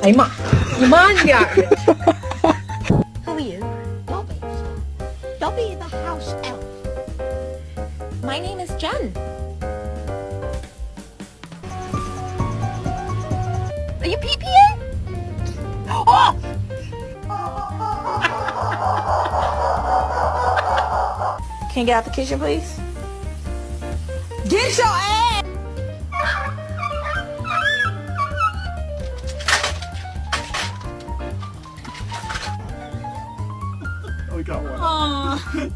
哎呀妈，你慢点儿。Who are you? Dobby. Dobby the house elf. My name is Jen. Are you PPA? Oh! Can you get out the kitchen, please? Get your ass! We got one. Aw.